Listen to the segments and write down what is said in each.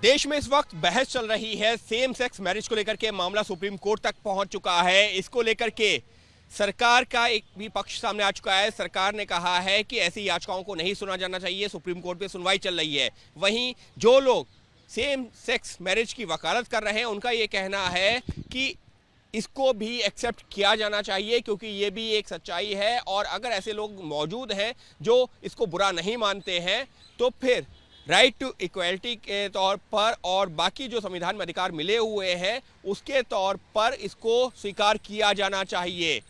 देश में इस वक्त बहस चल रही है। सेम सेक्स मैरिज को लेकर के मामला सुप्रीम कोर्ट तक पहुंच चुका है। इसको लेकर के सरकार का एक भी पक्ष सामने आ चुका है। सरकार ने कहा है कि ऐसी याचिकाओं को नहीं सुना जाना चाहिए। सुप्रीम कोर्ट में सुनवाई चल रही है। वहीं जो लोग सेम सेक्स मैरिज की वकालत कर रहे हैं उनका ये कहना है कि इसको भी एक्सेप्ट किया जाना चाहिए, क्योंकि ये भी एक सच्चाई है। और अगर ऐसे लोग मौजूद हैं जो इसको बुरा नहीं मानते हैं तो फिर राइट टू इक्वलिटी के तौर पर और बाकी जो संविधान में अधिकार मिले हुए हैं उसके तौर पर इसको स्वीकार किया जाना चाहिए।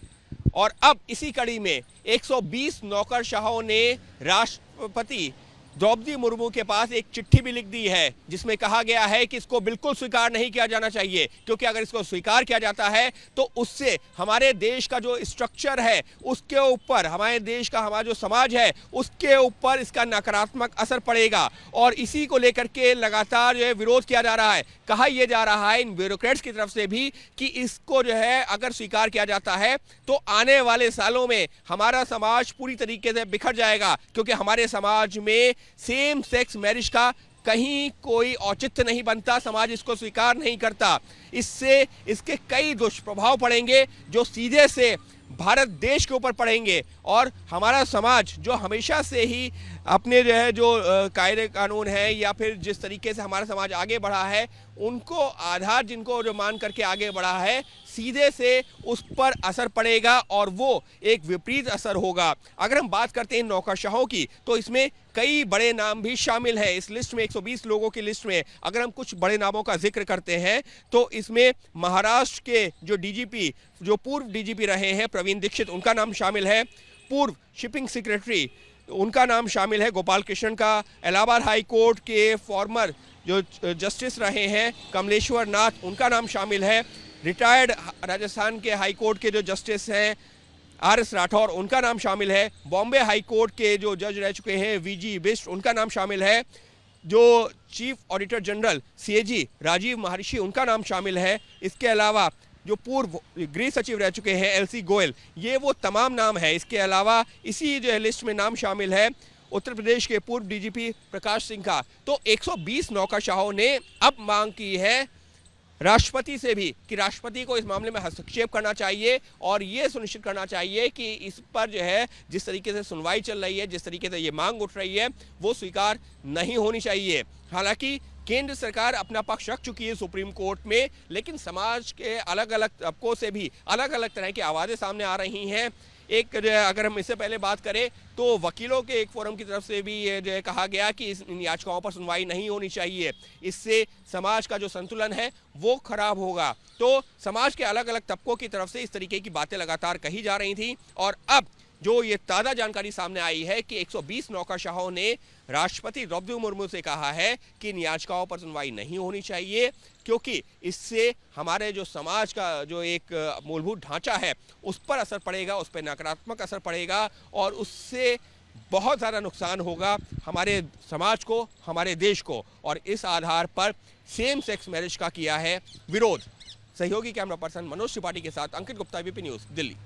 और अब इसी कड़ी में 120 नौकरशाहों ने राष्ट्रपति द्रौपदी मुर्मू के पास एक चिट्ठी भी लिख दी है, जिसमें कहा गया है कि इसको बिल्कुल स्वीकार नहीं किया जाना चाहिए, क्योंकि अगर इसको स्वीकार किया जाता है तो उससे हमारे देश का जो स्ट्रक्चर है उसके ऊपर, हमारे देश का हमारा जो समाज है उसके ऊपर इसका नकारात्मक असर पड़ेगा। और इसी को लेकर के लगातार जो है विरोध किया जा रहा है। कहा यह जा रहा है इन ब्यूरोक्रेट्स की तरफ से भी कि इसको जो है अगर स्वीकार किया जाता है तो आने वाले सालों में हमारा समाज पूरी तरीके से बिखर जाएगा, क्योंकि हमारे समाज में सेम सेक्स मैरिज का कहीं कोई औचित्य नहीं बनता। समाज इसको स्वीकार नहीं करता। इससे इसके कई दुष्प्रभाव पड़ेंगे जो सीधे से भारत देश के ऊपर पड़ेंगे। और हमारा समाज जो हमेशा से ही अपने जो है जो कायदे कानून है या फिर जिस तरीके से हमारा समाज आगे बढ़ा है उनको आधार जिनको जो मान करके आगे बढ़ा है, सीधे से उस पर असर पड़ेगा और वो एक विपरीत असर होगा। अगर हम बात करते हैं नौकरशाहों की तो इसमें कई बड़े नाम भी शामिल हैं। इस लिस्ट में 120 लोगों की लिस्ट में अगर हम कुछ बड़े नामों का जिक्र करते हैं तो इसमें महाराष्ट्र के जो डीजीपी, जो पूर्व डीजीपी रहे हैं प्रवीण दीक्षित, उनका नाम शामिल है। पूर्व शिपिंग सेक्रेटरी उनका नाम शामिल है गोपाल कृष्णन का। इलाहाबाद हाई कोर्ट के फॉर्मर जो जस्टिस रहे हैं कमलेश्वर नाथ, उनका नाम शामिल है। रिटायर्ड राजस्थान के हाई कोर्ट के जो जस्टिस हैं आर.एस. राठौर, उनका नाम शामिल है। बॉम्बे हाई कोर्ट के जो जज रह चुके हैं वी.जी. बिष्ट, उनका नाम शामिल है। जो चीफ ऑडिटर जनरल सी.ए.जी. राजीव महर्षि, उनका नाम शामिल है। इसके अलावा जो पूर्व गृह सचिव रह चुके हैं एल.सी. गोयल, ये वो तमाम नाम है। इसके अलावा इसी जो लिस्ट में नाम शामिल है उत्तर प्रदेश के पूर्व डीजीपी प्रकाश सिंह का। तो 120 नौकरशाहों ने अब मांग की है राष्ट्रपति से भी कि राष्ट्रपति को इस मामले में हस्तक्षेप करना चाहिए और ये सुनिश्चित करना चाहिए कि इस पर जो है जिस तरीके से सुनवाई चल रही है, जिस तरीके से ये मांग उठ रही है, वो स्वीकार नहीं होनी चाहिए। हालांकि केंद्र सरकार अपना पक्ष रख चुकी है सुप्रीम कोर्ट में, लेकिन समाज के अलग अलग तबकों से भी अलग अलग तरह की आवाज़ें सामने आ रही हैं। एक अगर हम इससे पहले बात करें तो वकीलों के एक फोरम की तरफ से भी ये जो है कहा गया कि इन याचिकाओं पर सुनवाई नहीं होनी चाहिए, इससे समाज का जो संतुलन है वो खराब होगा। तो समाज के अलग अलग तबकों की तरफ से इस तरीके की बातें लगातार कही जा रही थी। और अब जो ये ताज़ा जानकारी सामने आई है कि 120 नौकरशाहों ने राष्ट्रपति द्रौपदी मुर्मू से कहा है कि इन याचिकाओं पर सुनवाई नहीं होनी चाहिए, क्योंकि इससे हमारे जो समाज का जो एक मूलभूत ढांचा है उस पर असर पड़ेगा, उस पर नकारात्मक असर पड़ेगा और उससे बहुत ज़्यादा नुकसान होगा हमारे समाज को, हमारे देश को। और इस आधार पर सेम सेक्स मैरिज का किया है विरोध। सहयोगी कैमरा पर्सन मनोज त्रिपाठी के साथ अंकित गुप्ता, वीपी न्यूज़, दिल्ली।